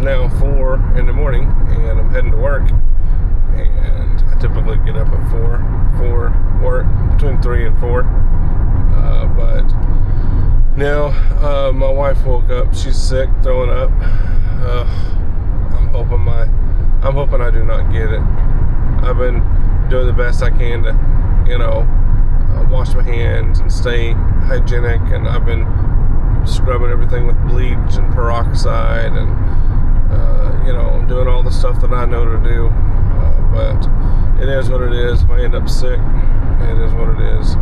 now 4 in the morning, and I'm heading to work. And I typically get up at 4 work, between 3 and 4. But now my wife woke up. She's sick, throwing up. I'm hoping I do not get it. I've been doing the best I can to, wash my hands and stay hygienic, and I've been scrubbing everything with bleach and peroxide, and doing all the stuff that I know to do. But it is what it is. If I end up sick, it is what it is.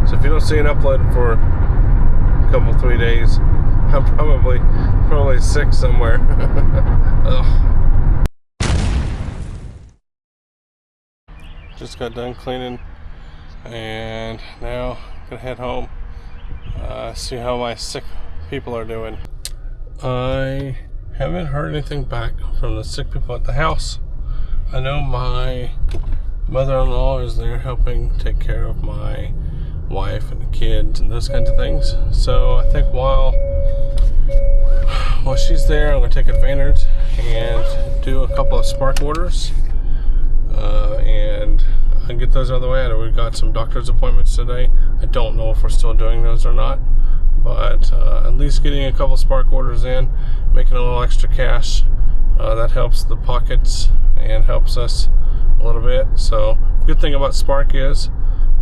So if you don't see an upload for a couple, 3 days, I'm probably sick somewhere. Just got done cleaning, and now I'm gonna head home, see how my sick people are doing. I haven't heard anything back from the sick people at the house. I know my mother-in-law is there helping take care of my wife and the kids and those kinds of things. So I think while she's there, I'm gonna take advantage and do a couple of Spark orders, and I get those out of the way. I know we've got some doctor's appointments today. I don't know if we're still doing those or not, but at least getting a couple Spark orders in, making a little extra cash, that helps the pockets and helps us a little bit. So good thing about Spark is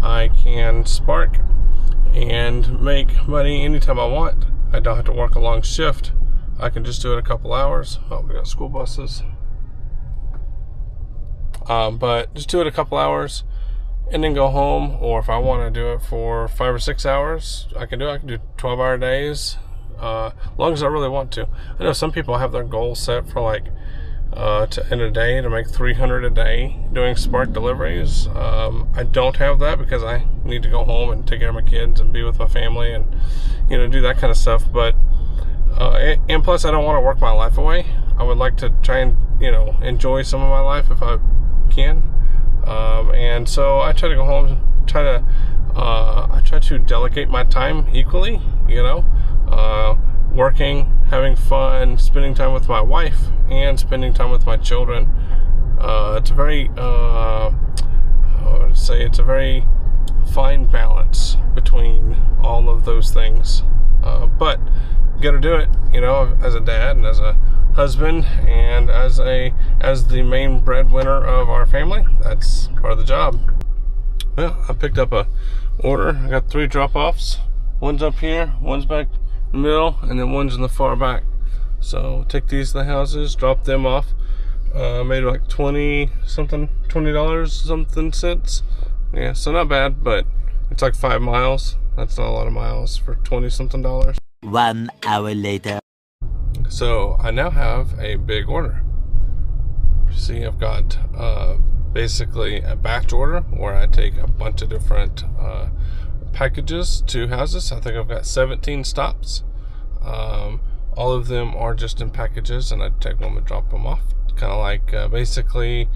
I can Spark and make money anytime I want. I don't have to work a long shift. I can just do it a couple hours. Oh, we got school buses. But just do it a couple hours and then go home. Or if I want to do it for 5 or 6 hours, I can do it. I can do 12-hour days, as long as I really want to. I know some people have their goal set for in a day to make $300 a day doing Spark deliveries. I don't have that because I need to go home and take care of my kids and be with my family and do that kind of stuff. But and plus I don't want to work my life away. I would like to try and enjoy some of my life if I can, and so I try to go home and I try to delegate my time equally, working, having fun, spending time with my wife, and spending time with my children. It's a very it's a very fine balance between all of those things, but you gotta do it, as a dad and as a husband and as the main breadwinner of our family. That's part of the job. Well, I picked up a order. I got 3 drop-offs. One's up here, one's back in the middle, and then one's in the far back. So take these to the houses, drop them off. Made like $20 something cents. Yeah, so not bad, but it's like 5 miles. That's not a lot of miles for $20 something. 1 hour later. So I now have a big order. See, I've got basically a batch order where I take a bunch of different packages to houses. I think I've got 17 stops. All of them are just in packages, and I take them and drop them off. Kind of like basically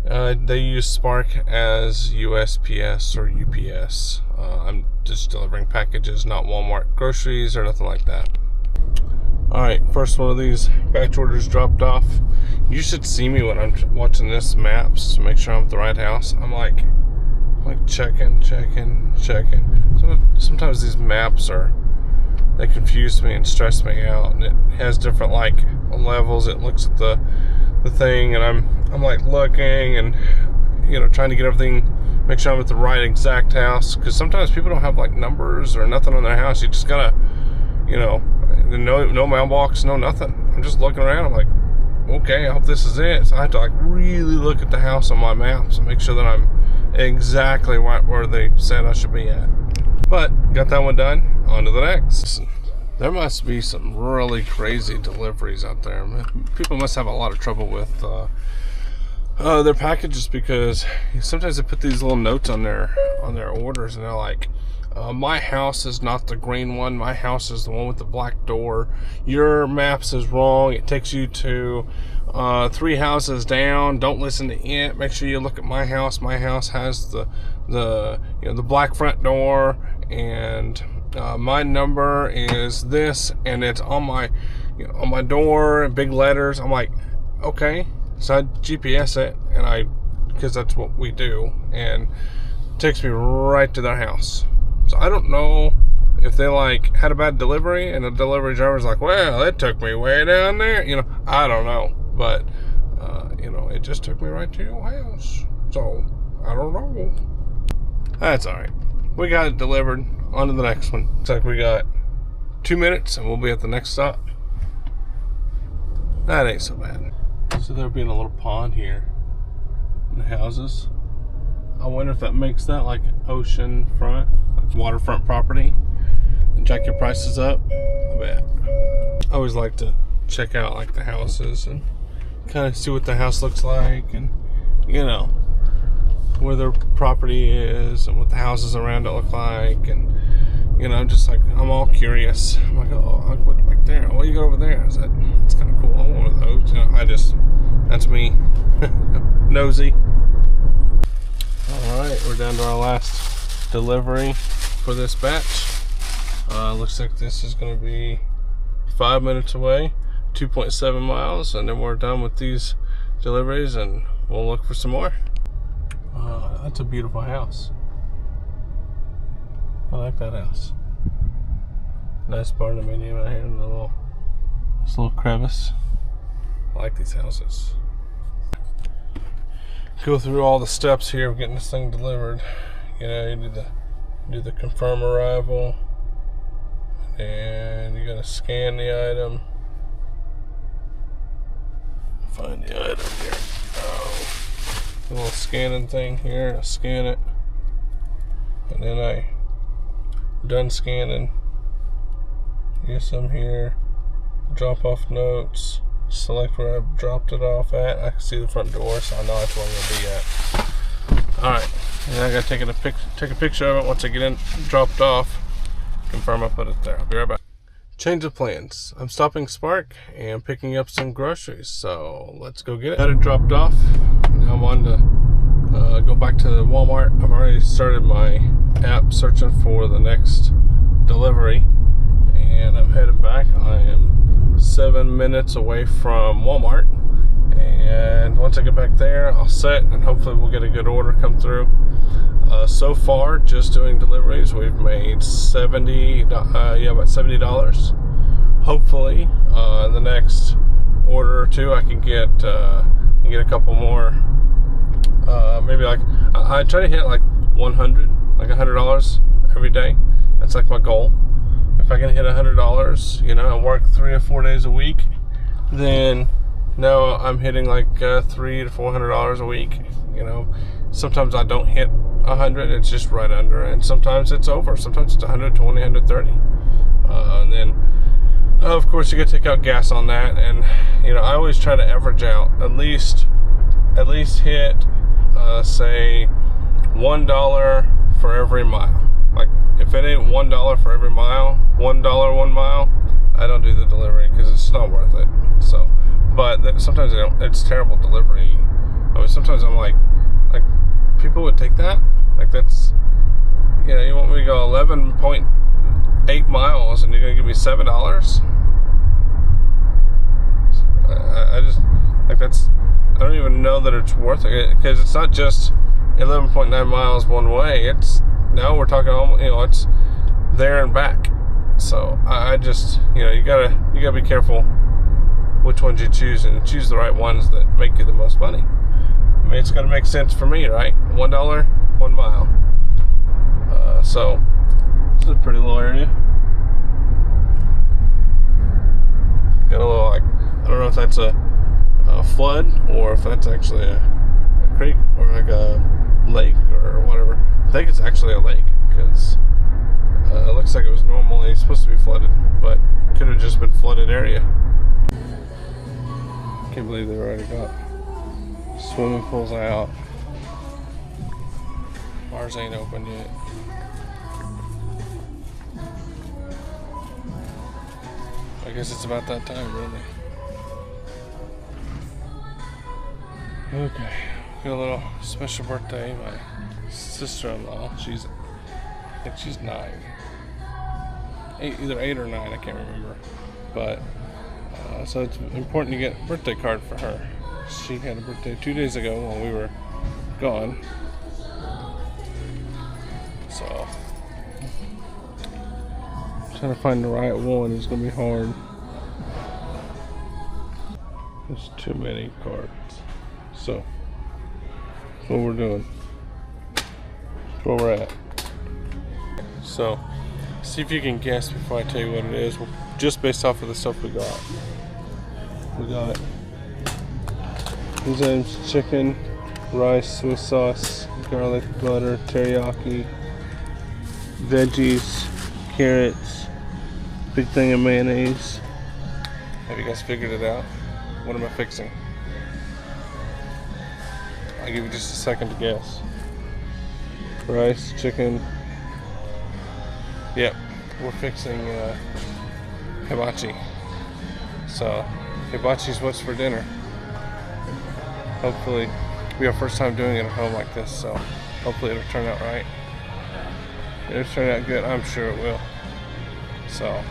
they use Spark as USPS or UPS. I'm just delivering packages, not Walmart groceries or nothing like that. Alright, first one of these batch orders dropped off. You should see me when I'm watching this maps to make sure I'm at the right house. I'm like checking. Sometimes these maps they confuse me and stress me out, and it has different levels. It looks at the thing, and I'm like looking and trying to get everything, make sure I'm at the right exact house, because sometimes people don't have numbers or nothing on their house. You just gotta no mailbox, no nothing. I'm just looking around. I'm like, okay, I hope this is it. So I have to really look at the house on my maps and make sure that I'm exactly right where they said I should be at. But got that one done. On to the next. There must be some really crazy deliveries out there. People must have a lot of trouble with their packages, because sometimes they put these little notes on their orders, and they're like, my house is not the green one. My house is the one with the black door. Your maps is wrong. It takes you to 3 houses down. Don't listen to it. Make sure you look at my house. My house has the black front door, and my number is this, and it's on my on my door, big letters. I'm like, okay. So I GPS it, and because that's what we do, and it takes me right to their house. So I don't know if they like had a bad delivery, and the delivery driver's like, well, it took me way down there. I don't know, but it just took me right to your house. So I don't know. That's all right. We got it delivered. On to the next one. Looks like we got 2 minutes, and we'll be at the next stop. That ain't so bad. So there'll be a little pond here in the houses. I wonder if that makes that like ocean front, like waterfront property, and jack your prices up. I bet. I always like to check out like the houses and kind of see what the house looks like, and where their property is and what the houses around it look like, and just like I'm all curious. I'm like, oh, I went back there. Well, you go over there. It's kind of cool. I want one of those. That's me, nosy. All right, we're down to our last delivery for this batch. Looks like this is going to be 5 minutes away, 2.7 miles, and then we're done with these deliveries, and we'll look for some more. That's a beautiful house. I like that house. Nice barndominium out here in this little crevice. I like these houses. Go through all the steps here of getting this thing delivered. You do the confirm arrival, and you gotta scan the item. Find the item here. A little scanning thing here. I scan it, and then I'm done scanning. Yes, I'm here. Drop off notes. Select where I dropped it off at. I can see the front door, so I know that's where I'm gonna be at. All right, and I gotta take a picture of it once I get in, dropped off. Confirm I put it there. I'll be right back. Change of plans. I'm stopping Spark and picking up some groceries, so let's go get it. Got it dropped off. Now I'm on to go back to the Walmart. I've already started my app searching for the next delivery, and I'm headed back. I am 7 minutes away from Walmart, and once I get back there, I'll set, and hopefully we'll get a good order come through. So far, just doing deliveries, we've made about $70. Hopefully, in the next order or two, I can get a couple more. Maybe like I try to hit like $100 every day. That's like my goal. If I can hit $100, and work 3 or 4 days a week, then now I'm hitting like $300 to $400 a week. Sometimes I don't hit 100, it's just right under, and sometimes it's over. Sometimes it's 120, 130, and then of course you gotta take out gas on that, and I always try to average out at least hit say $1 for every mile. Like if it ain't $1 for every mile, $1 1 mile, I don't do the delivery because it's not worth it. So, but then sometimes it's terrible delivery. I mean, sometimes I'm like people would take that. Like that's, you want me to go 11.8 miles and you're gonna give me $7? I just like that's. I don't even know that it's worth it, because it's not just 11.9 miles one way. It's now we're talking it's there and back. So I just you gotta be careful which ones you choose, and choose the right ones that make you the most money. I mean, it's gotta make sense for me, right? $1 1 mile. So this is a pretty little area. Got a little I don't know if that's a flood or if that's actually a creek or like a lake or whatever. I think it's actually a lake, because it looks like it was normally supposed to be flooded, but could have just been flooded area. Can't believe they've already got swimming pools out. Ours ain't open yet. I guess it's about that time, really. Okay, got a little special birthday. My sister-in-law, I think she's 9. Either 8 or 9, I can't remember. But So it's important to get a birthday card for her. She had a birthday 2 days ago while we were gone. So trying to find the right one is going to be hard. There's too many cards. So that's what we're doing. That's where we're at. So see if you can guess before I tell you what it is, just based off of the stuff we got. We got these items: chicken, rice, Swiss sauce, garlic, butter, teriyaki, veggies, carrots, big thing of mayonnaise. Have you guys figured it out? What am I fixing? I'll give you just a second to guess. Rice, chicken. Yep, we're fixing hibachi. So hibachi's what's for dinner. Hopefully, it'll be our first time doing it at home like this, so hopefully it'll turn out right. It'll turn out good, I'm sure it will. So,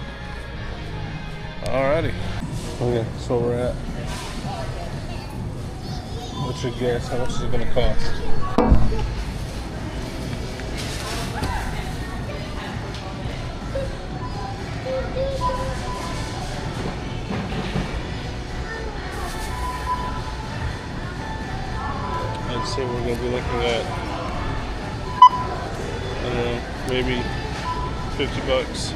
alrighty. Okay, so we're at. What's your guess? How much is it going to cost? I'd say we're going to be looking at, I don't know, maybe $50.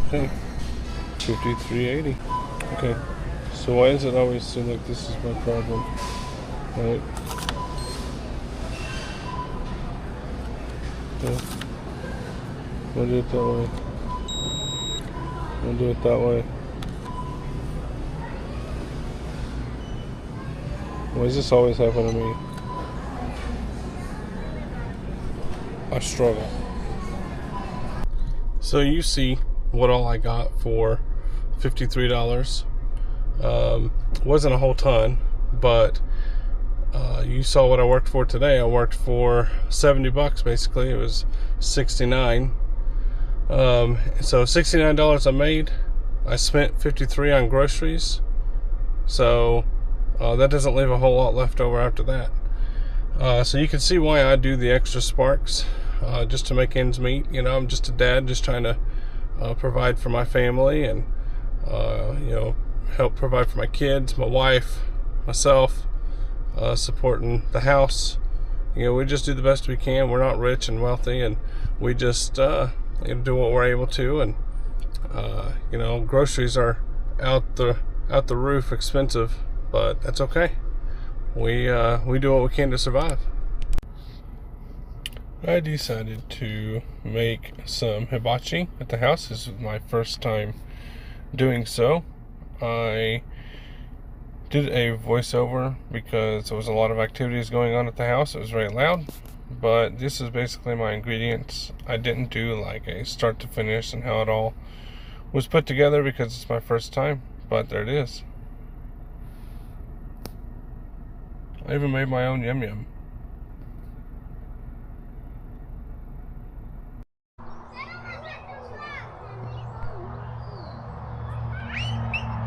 Okay, $53.80. Okay, so why does it always seem like this is my problem? Right? Okay. We'll do it that way. We'll do it that way. Why does this always happen to me? I struggle. So you see what all I got for $53. Wasn't a whole ton, but you saw what I worked for today. I worked for $70 basically. It was $69. So $69 I made. I spent $53 on groceries. So that doesn't leave a whole lot left over after that. So you can see why I do the extra sparks, just to make ends meet. You know, I'm just a dad, just trying to provide for my family and you know, help provide for my kids, my wife, myself, supporting the house. You know, we just do the best we can. We're not rich and wealthy, and we just you know, do what we're able to. And you know, groceries are out the roof expensive, but that's okay. We do what we can to survive. I decided to make some hibachi at the house. This is my first time doing so. I did a voiceover because there was a lot of activities going on at the house. It was very loud, but this is basically my ingredients. I didn't do like a start to finish and how it all was put together because it's my first time, but there it is. I even made my own yum yum.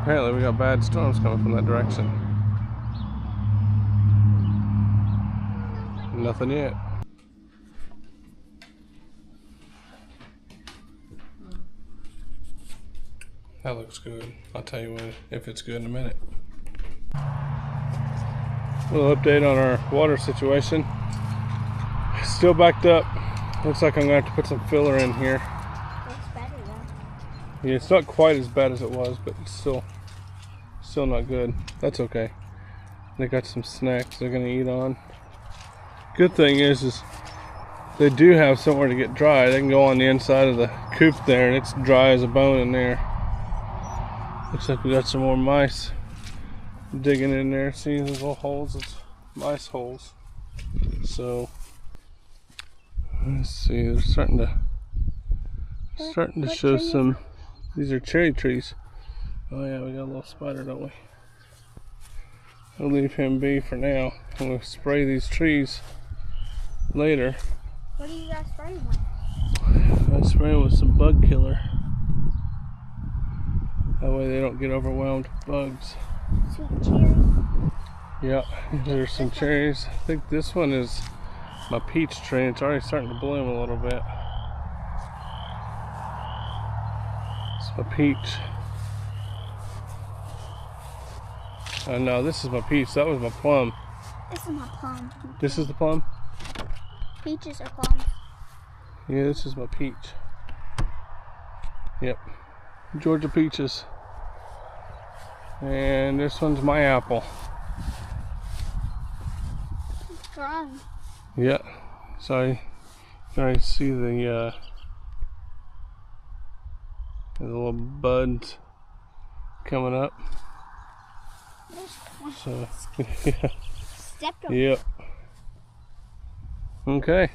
Apparently we got bad storms coming from that direction. Nothing yet. That looks good. I'll tell you what, if it's good in a minute. A little update on our water situation. Still backed up. Looks like I'm gonna have to put some filler in here. It's better though. Yeah, it's not quite as bad as it was, but it's still not good. That's okay. They got some snacks they're gonna eat on. Good thing is they do have somewhere to get dry. They can go on the inside of the coop there, and it's dry as a bone in there. Looks like we got some more mice digging in there, seeing those little holes. It's mice holes. So let's see. They're starting to What show tree is some. These are cherry trees. Oh yeah, we got a little spider, don't we? We'll leave him be for now. And we'll spray these trees later. What do you guys spraying with? I spray them with some bug killer. That way they don't get overwhelmed with bugs. Sweet cherry. Yeah, there's some cherries. I think this one is my peach tree. It's already starting to bloom a little bit. It's my peach. No, this is my peach. That was my plum. This is my plum. This is the plum? Peaches are plums. Yeah, this is my peach. Yep. Georgia peaches. And this one's my apple. Strong. Yeah. So you can already see the little buds coming up. So, yeah. Stepped on. Yep. Okay.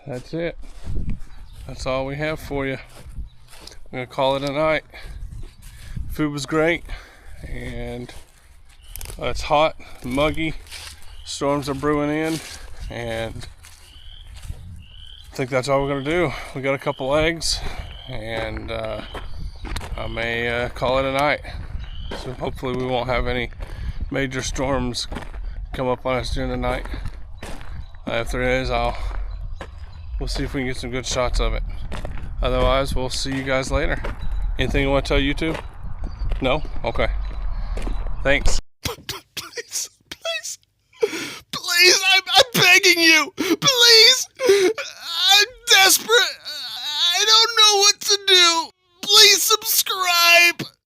That's it. That's all we have for you. I'm gonna call it a night. Food was great, and it's hot, muggy. Storms are brewing in, and I think that's all we're gonna do. We got a couple eggs, and I may call it a night. So hopefully we won't have any major storms come up on us during the night. If there is, we'll see if we can get some good shots of it. Otherwise, we'll see you guys later. Anything you want to tell YouTube? No? Okay. Thanks. Please, please, please, I'm begging you. Please, I'm desperate. I don't know what to do. Please subscribe.